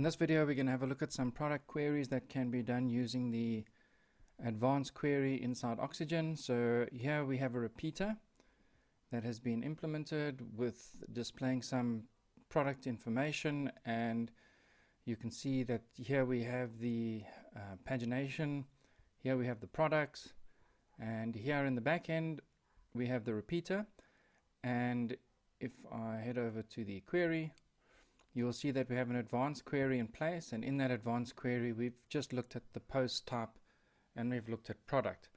this video we're going to have a look at some product queries that can be done using the advanced query inside Oxygen. So here we have a repeater that has been implemented with displaying some product information, and you can see that here we have the pagination, here we have the products, and here in the back end we have the repeater. And if I head over to the query, you'll see that we have an advanced query in place, and in that advanced query we've just looked at the post type and we've looked at product.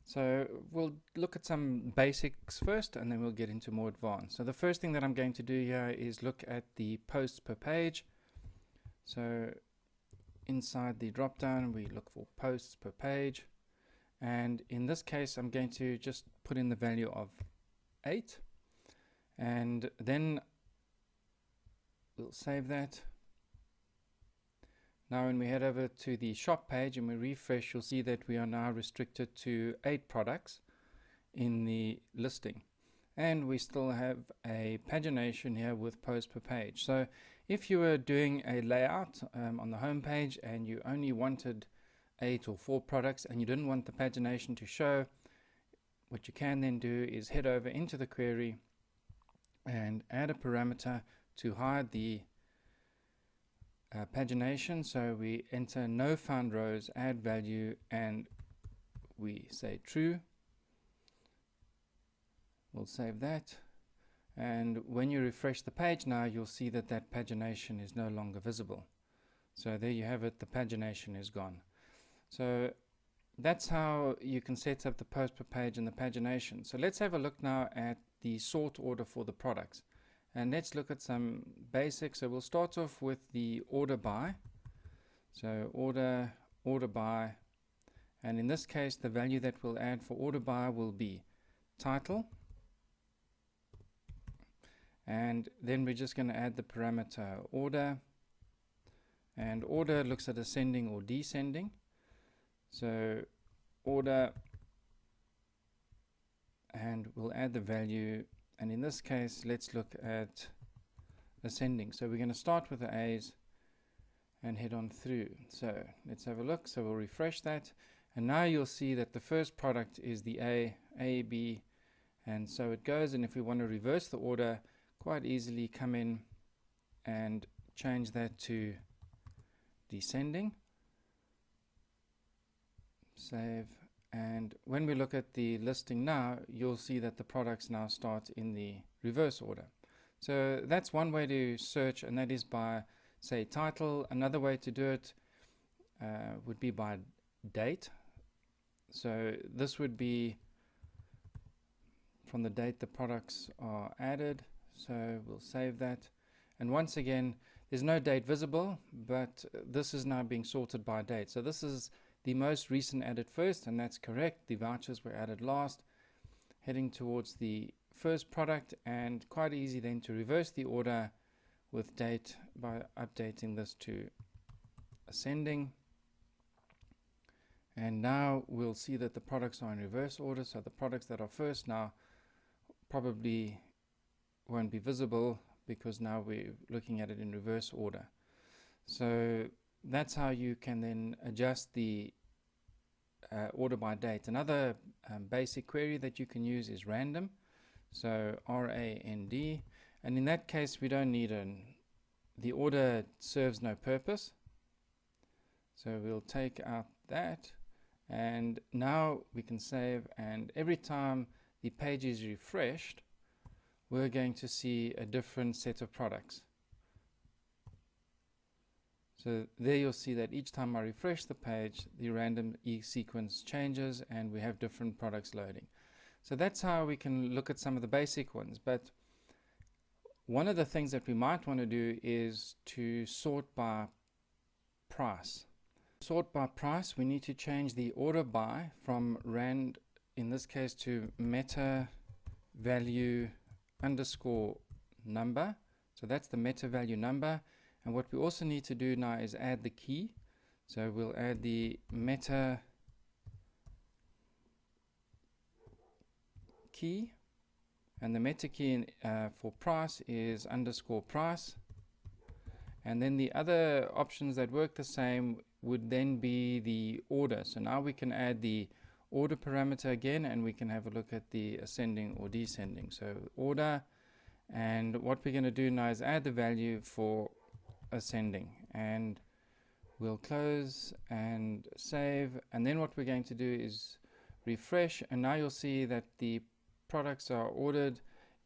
So we'll look at some basics first and then we'll get into more advanced. So the first thing that I'm going to do here is look at the posts per page. So inside the drop down we look for posts per page, and in this case I'm going to just put in the value of 8, and then we'll save that. Now when we head over to the shop page and we refresh, you'll see that we are now restricted to 8 products in the listing, and we still have a pagination here with post per page. So if you were doing a layout on the home page and you only wanted 8 or 4 products and you didn't want the pagination to show, what you can then do is head over into the query and add a parameter to hide the pagination. So we enter no found rows, add value, and we say true. We'll save that, and when you refresh the page now you'll see that that pagination is no longer visible. So there you have it, the pagination is gone. So that's how you can set up the post per page and the pagination. So let's have a look now at the sort order for the products. And let's look at some basics. So we'll start off with the order by. So order by, and in this case the value that we'll add for order by will be title, and then we're just going to add the parameter order, and order looks at ascending or descending. So order, and we'll add the value, and in this case let's look at ascending. So we're going to start with the A's and head on through. So let's have a look. So we'll refresh that, and now you'll see that the first product is the A, B, and so it goes. And if we want to reverse the order, quite easily come in and change that to descending. Save, and when we look at the listing now, you'll see that the products now start in the reverse order. So that's one way to search, and that is by, say, title. Another way to do it would be by date. So this would be from the date the products are added. So we'll save that, and once again there's no date visible, but this is now being sorted by date. So this is the most recent added first, and that's correct. The vouchers were added last, heading towards the first product, and quite easy then to reverse the order with date by updating this to ascending. And now we'll see that the products are in reverse order, so the products that are first now probably won't be visible because now we're looking at it in reverse order. So that's how you can then adjust the order by date. Another basic query that you can use is random. So RAND, and in that case we don't need the order serves no purpose. So we'll take out that, and now we can save, and every time the page is refreshed we're going to see a different set of products. So there you'll see that each time I refresh the page, the random sequence changes and we have different products loading. So that's how we can look at some of the basic ones. But one of the things that we might want to do is to sort by price. Sort by price, we need to change the order by from rand, in this case, to meta value underscore number. So that's the meta value number. And what we also need to do now is add the key. So we'll add the meta key, and the meta key for price is underscore price, And then the other options that work the same would then be the order. So now we can add the order parameter again, and we can have a look at the ascending or descending. So order, and what we're going to do now is add the value for ascending, and we'll close and save. And then what we're going to do is refresh, and now you'll see that the products are ordered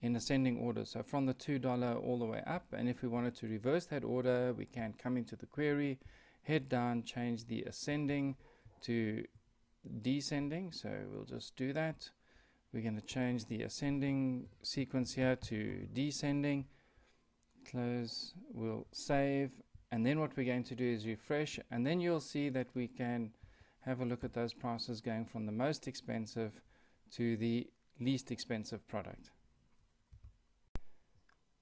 in ascending order, so from the $2 all the way up. And if we wanted to reverse that order, we can come into the query, head down, change the ascending to descending. So we'll just do that. We're going to change the ascending sequence here to descending, close, we'll save, and then what we're going to do is refresh, and then you'll see that we can have a look at those prices going from the most expensive to the least expensive product.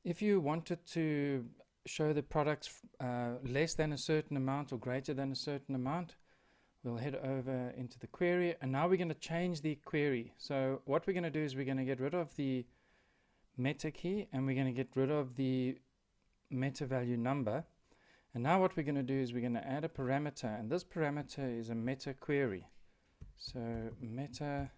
If you wanted to show the products less than a certain amount or greater than a certain amount, we'll head over into the query, and now we're going to change the query. So what we're going to do is we're going to get rid of the meta key, and we're going to get rid of the meta value number. And now what we're going to do is we're going to add a parameter, and this parameter is a meta query. So meta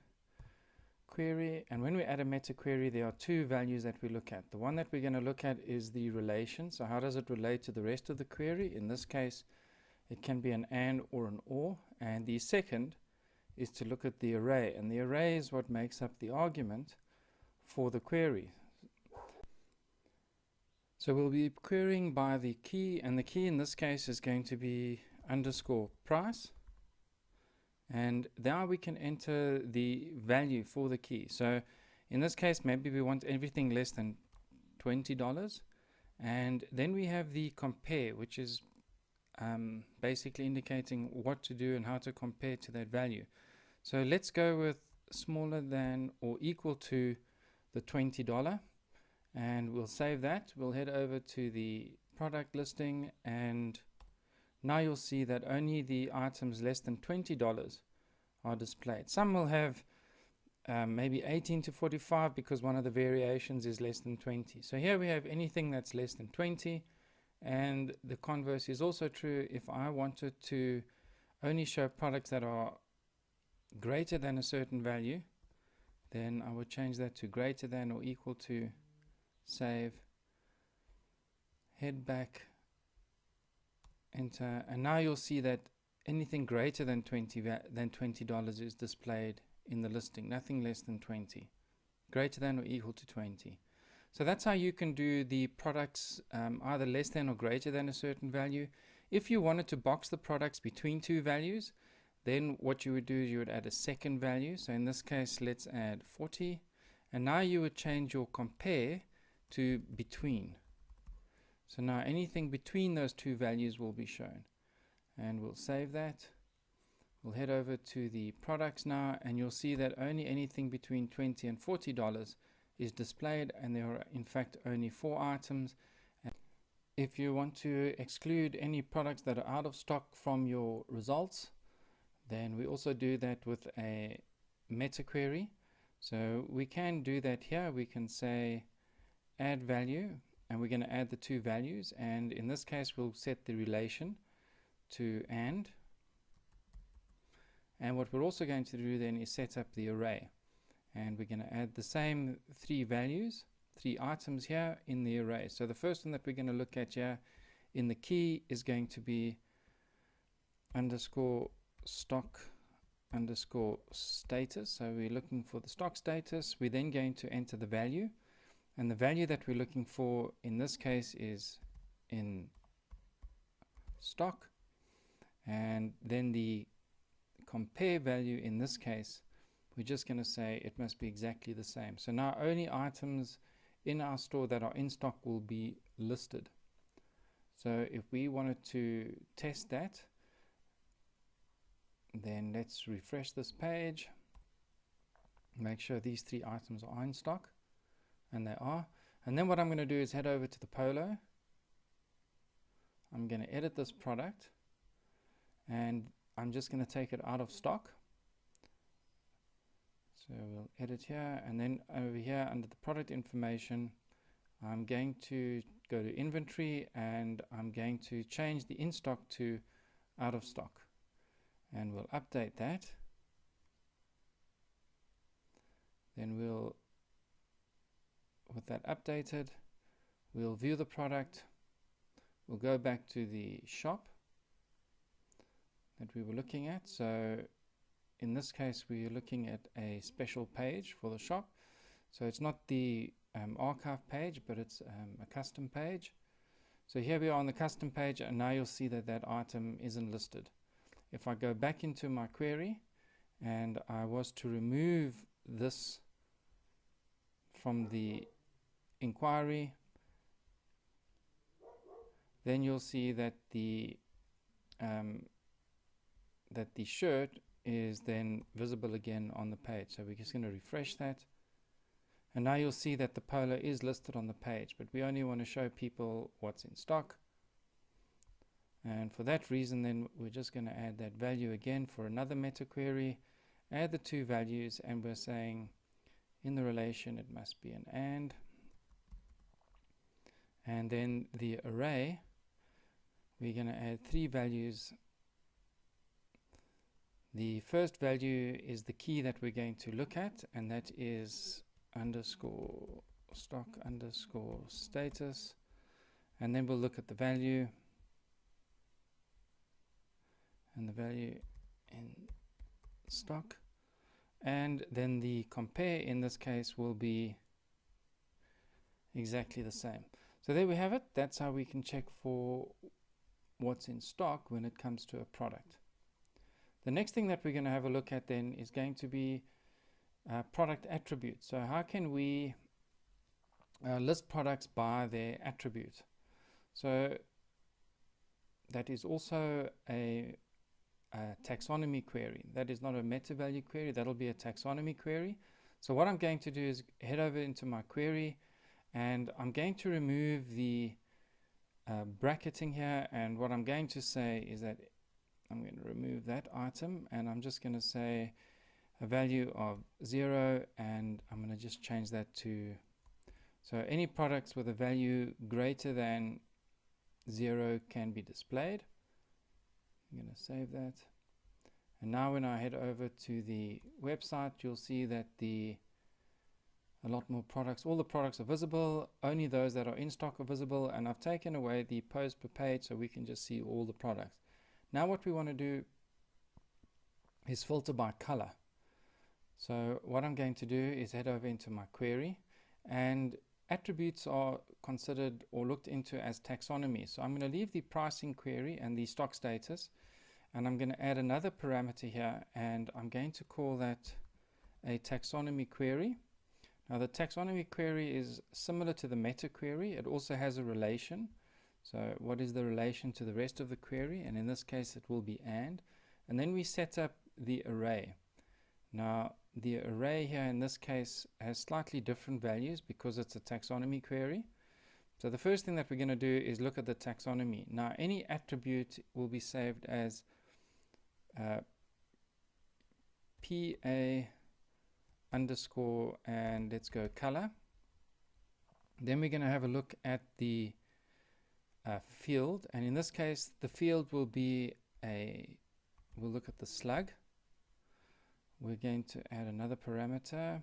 query, and when we add a meta query, there are two values that we look at. The one that we're going to look at is the relation. So how does it relate to the rest of the query? In this case, it can be an and or an or. And the second is to look at the array, and the array is what makes up the argument for the query. So we'll be querying by the key, and the key in this case is going to be underscore price. And now we can enter the value for the key. So in this case, maybe we want everything less than $20. And then we have the compare, which is basically indicating what to do and how to compare to that value. So let's go with smaller than or equal to the $20, and we'll save that. We'll head over to the product listing, and now you'll see that only the items less than $20 are displayed. Some will have maybe 18 to 45 because one of the variations is less than 20. So here we have anything that's less than 20, and the converse is also true. If I wanted to only show products that are greater than a certain value, then I would change that to greater than or equal to, save, head back, enter, and now you'll see that anything greater than $20 is displayed in the listing, nothing less than 20, greater than or equal to 20. So that's how you can do the products either less than or greater than a certain value. If you wanted to box the products between two values, then what you would do is you would add a second value. So in this case, let's add 40, and now you would change your compare to between. So now anything between those two values will be shown, and we'll save that. We'll head over to the products now, and you'll see that only anything between $20 and $40 is displayed, and there are in fact only 4 items. And if you want to exclude any products that are out of stock from your results, then we also do that with a meta query. So we can do that here. We can say add value, and we're going to add the two values, and in this case we'll set the relation to and what we're also going to do then is set up the array, and we're going to add the same 3 values, 3 items here in the array. So the first one that we're going to look at here in the key is going to be underscore stock underscore status. So we're looking for the stock status. We're then going to enter the value, and the value that we're looking for in this case is in stock, and then the compare value in this case, we're just going to say it must be exactly the same. So now only items in our store that are in stock will be listed. So if we wanted to test that, then let's refresh this page, make sure these 3 items are in stock, and they are. And then what I'm going to do is head over to the polo. I'm going to edit this product, and I'm just going to take it out of stock. So we'll edit here, and then over here under the product information, I'm going to go to inventory, and I'm going to change the in stock to out of stock, and we'll update that. Then we'll, with that updated, we'll view the product. We'll go back to the shop that we were looking at. So in this case, we're looking at a special page for the shop. So it's not the archive page, but it's a custom page. So here we are on the custom page, and now you'll see that that item isn't listed. If I go back into my query and I was to remove this from the inquiry, then you'll see that the shirt is then visible again on the page. So we're just going to refresh that, and now you'll see that the polo is listed on the page, but we only want to show people what's in stock. And for that reason, then we're just going to add that value again for another meta query, add the two values, and we're saying in the relation it must be an and then the array, we're going to add three values. The first value is the key that we're going to look at, and that is underscore stock underscore status, and then we'll look at the value, and the value in stock, and then the compare in this case will be exactly the same. So there we have it. That's how we can check for what's in stock when it comes to a product. The next thing that we're going to have a look at then is going to be product attributes. So how can we list products by their attribute? So that is also a taxonomy query. That is not a meta value query, that'll be a taxonomy query. So what I'm going to do is head over into my query, and I'm going to remove the bracketing here, and what I'm going to say is that I'm going to remove that item, and I'm just going to say a value of 0, and I'm going to just change that to, so any products with a value greater than 0 can be displayed. I'm going to save that, and now when I head over to the website, you'll see that a lot more products, all the products are visible, only those that are in stock are visible, and I've taken away the post per page so we can just see all the products. Now what we want to do is filter by color. So what I'm going to do is head over into my query, and attributes are considered or looked into as taxonomy. So I'm going to leave the pricing query and the stock status, and I'm going to add another parameter here, and I'm going to call that a taxonomy query. Now the taxonomy query is similar to the meta query. It also has a relation. So what is the relation to the rest of the query? And in this case it will be and then we set up the array. Now the array here in this case has slightly different values because it's a taxonomy query. So the first thing that we're going to do is look at the taxonomy. Now any attribute will be saved as PA underscore, and let's go color. Then we're going to have a look at the field, and in this case the field will be we'll look at the slug. We're going to add another parameter,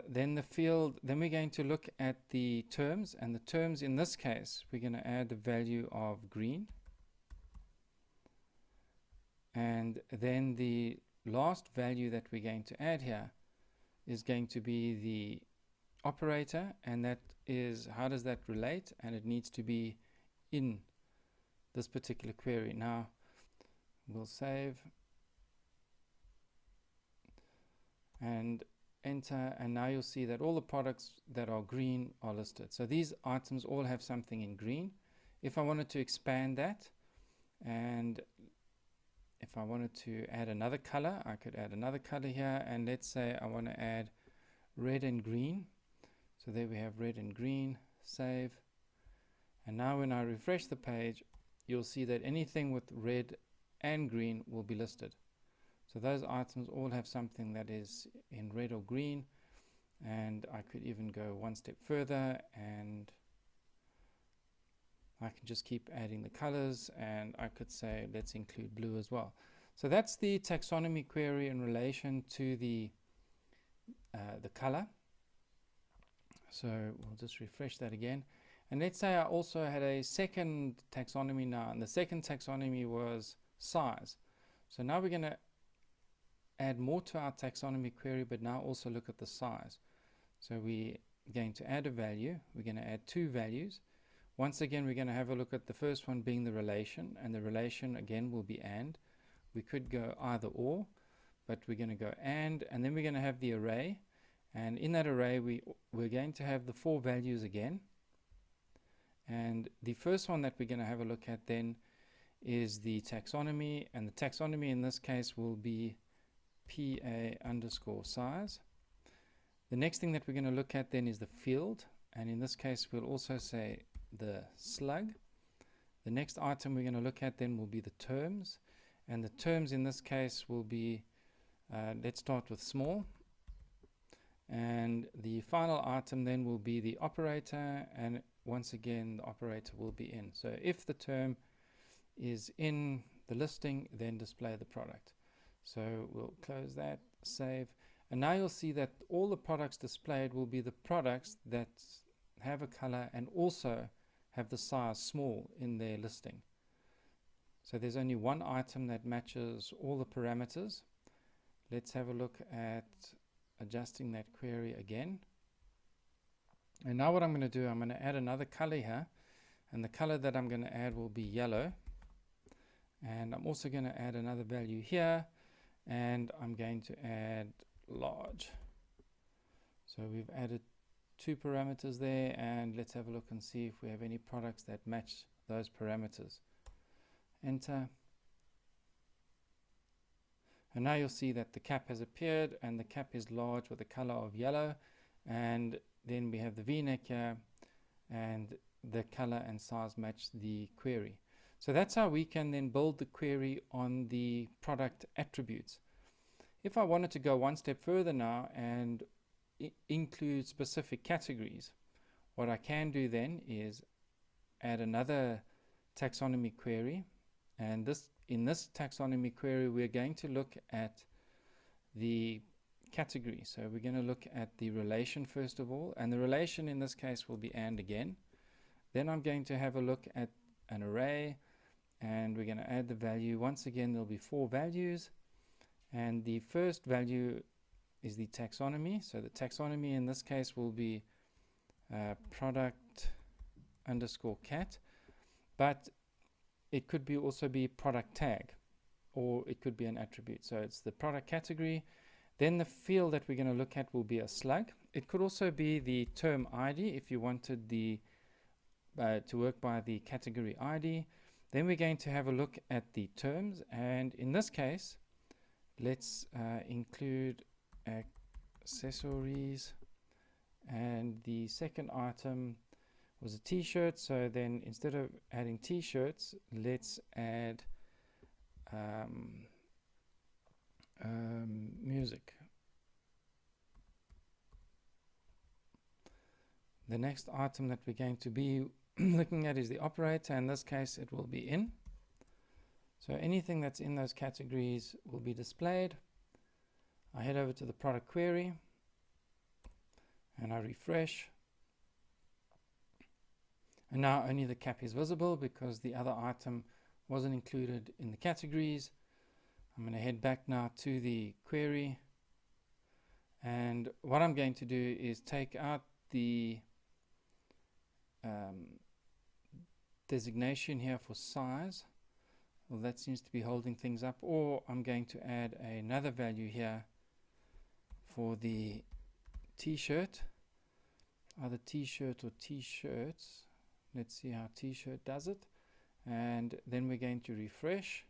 then the field, then we're going to look at the terms, and the terms in this case we're going to add the value of green, and then the last value that we're going to add here is going to be the operator, and that is, how does that relate, and it needs to be in this particular query. Now we'll save and enter, and now you'll see that all the products that are green are listed. So these items all have something in green. If I wanted to expand that, and if I wanted to add another color, I could add another color here, and let's say I want to add red and green. So there we have red and green, save. And now when I refresh the page, you'll see that anything with red and green will be listed. So those items all have something that is in red or green, and I could even go one step further and I can just keep adding the colors, and I could say let's include blue as well. So that's the taxonomy query in relation to the color. So we'll just refresh that again. And let's say I also had a second taxonomy now, and the second taxonomy was size. So now we're going to add more to our taxonomy query, but now also look at the size. So we're going to add a value. We're going to add two values. Once again, we're going to have a look at the first one being the relation, and the relation again will be and. We could go either or, but we're going to go and then we're going to have the array, and in that array we're going to have the four values again. And the first one that we're going to have a look at then is the taxonomy, and the taxonomy in this case will be PA_size. The next thing that we're going to look at then is the field, and in this case we'll also say the slug. The next item we're going to look at then will be the terms, and the terms in this case will be, let's start with small, and the final item then will be the operator, and once again the operator will be in. So if the term is in the listing, then display the product. So we'll close that, save, and now you'll see that all the products displayed will be the products that have a color and also have the size small in their listing. So there's only one item that matches all the parameters. Let's have a look at adjusting that query again. And now what I'm going to do, I'm going to add another color here, and the color that I'm going to add will be yellow. And I'm also going to add another value here, and I'm going to add large. So we've added two parameters there, and let's have a look and see if we have any products that match those parameters. Enter. And now you'll see that the cap has appeared, and the cap is large with the color of yellow, and then we have the v-neck here, and the color and size match the query. So that's how we can then build the query on the product attributes. If I wanted to go one step further now and include specific categories, what I can do then is add another taxonomy query, and in this taxonomy query we're going to look at the category. So we're going to look at the relation first of all, and the relation in this case will be and again. Then I'm going to have a look at an array, and we're going to add the value. Once again there'll be four values, and the first value is the taxonomy. So the taxonomy in this case will be product_cat, but it could be also be product tag, or it could be an attribute. So it's the product category. Then the field that we're going to look at will be a slug. It could also be the term ID if you wanted the to work by the category ID. Then we're going to have a look at the terms, and in this case let's include accessories, and the second item was a t-shirt. So then instead of adding t-shirts, let's add music. The next item that we're going to be looking at is the operator. In this case it will be in. So anything that's in those categories will be displayed. I head over to the product query and I refresh, and now only the cap is visible because the other item wasn't included in the categories. I'm going to head back now to the query, and what I'm going to do is take out the designation here for size. Well, that seems to be holding things up, or I'm going to add another value here for the t-shirt, either t-shirt or t-shirts. Let's see how t-shirt does it, and then we're going to refresh.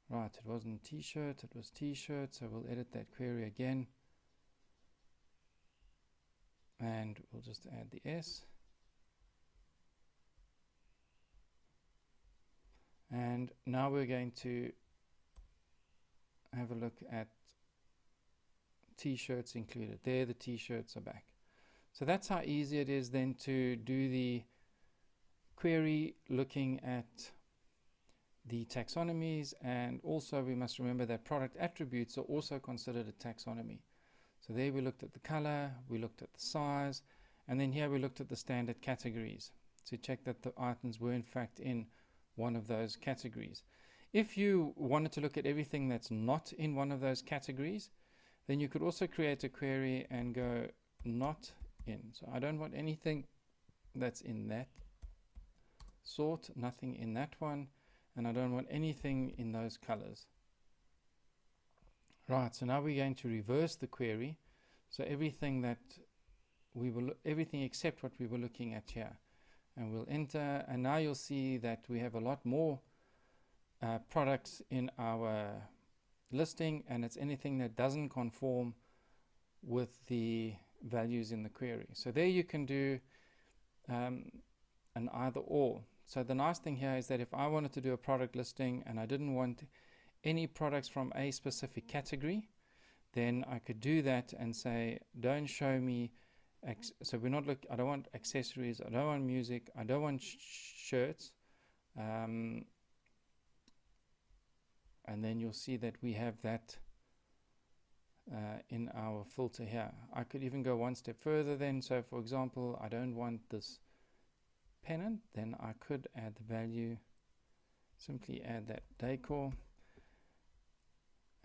Right, it wasn't t-shirt, it was t-shirt, so we'll edit that query again, and we'll just add the S. And now we're going to have a look at t-shirts included. There, the t-shirts are back. So that's how easy it is then to do the query looking at the taxonomies, and also we must remember that product attributes are also considered a taxonomy. So there we looked at the color, we looked at the size, and then here we looked at the standard categories to check that the items were in fact in one of those categories. If you wanted to look at everything that's not in one of those categories, then you could also create a query and go not in. So I don't want anything that's in that sort, nothing in that one, and I don't want anything in those colors. Right, so now we're going to reverse the query. So everything that we will, everything except what we were looking at here, and we'll enter, and now you'll see that we have a lot more products in our listing, and it's anything that doesn't conform with the values in the query. So there you can do an either or. So the nice thing here is that if I wanted to do a product listing and I didn't want any products from a specific category, then I could do that and say, don't show me, so we're not I don't want accessories, I don't want music, I don't want shirts, and then you'll see that we have that in our filter here. I could even go one step further then. So for example, I don't want this pennant, then I could add the value, simply add that decor,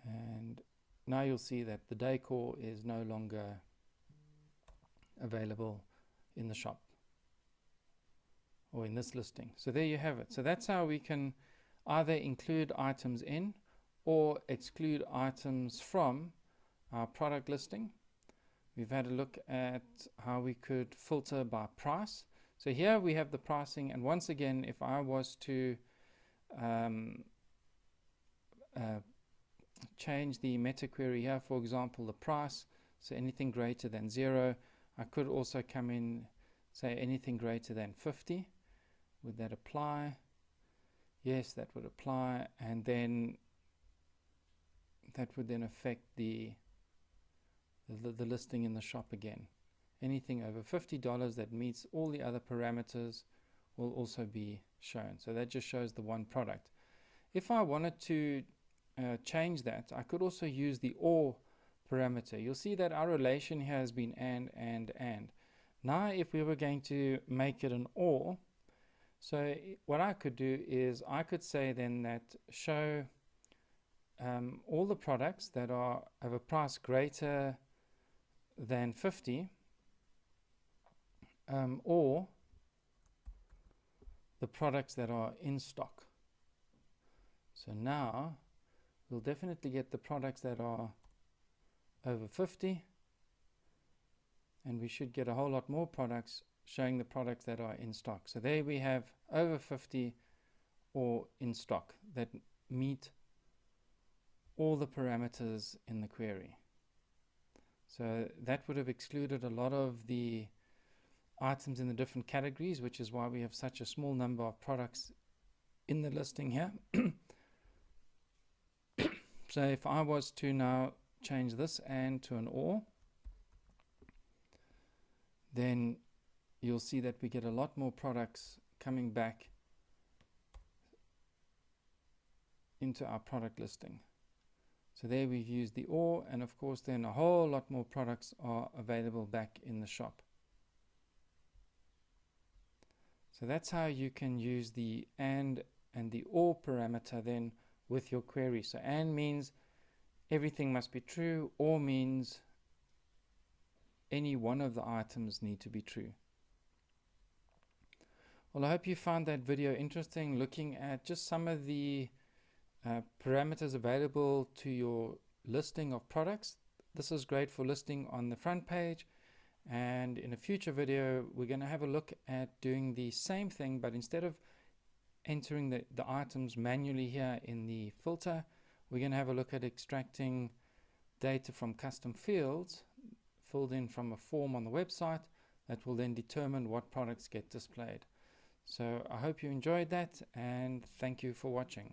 and now you'll see that the decor is no longer available in the shop or in this listing. So there you have it. So that's how we can either include items in or exclude items from our product listing. We've had a look at how we could filter by price. So here we have the pricing, and once again, if I was to change the meta query here, for example, the price, so anything greater than 0, I could also come in, say anything greater than 50. Would that apply? Yes, that would apply, and then that would then affect the listing in the shop again. Anything over $50 that meets all the other parameters will also be shown. So that just shows the one product. If I wanted to change that, I could also use the OR parameter. You'll see that our relation here has been and. Now if we were going to make it an OR, so what I could do is I could say then that show all the products that are of a price greater than 50, or the products that are in stock. So now we'll definitely get the products that are over 50, and we should get a whole lot more products showing the products that are in stock. So there we have over 50 or in stock that meet all the parameters in the query. So that would have excluded a lot of the items in the different categories, which is why we have such a small number of products in the listing here. So if I was to now change this and to an OR, then you'll see that we get a lot more products coming back into our product listing. So there we've used the OR, and of course then a whole lot more products are available back in the shop. So that's how you can use the and the OR parameter then with your query. So and means everything must be true, OR means any one of the items need to be true. Well, I hope you found that video interesting, looking at just some of the parameters available to your listing of products. This is great for listing on the front page, and in a future video we're going to have a look at doing the same thing, but instead of entering the items manually here in the filter, we're going to have a look at extracting data from custom fields filled in from a form on the website that will then determine what products get displayed. So I hope you enjoyed that, and thank you for watching.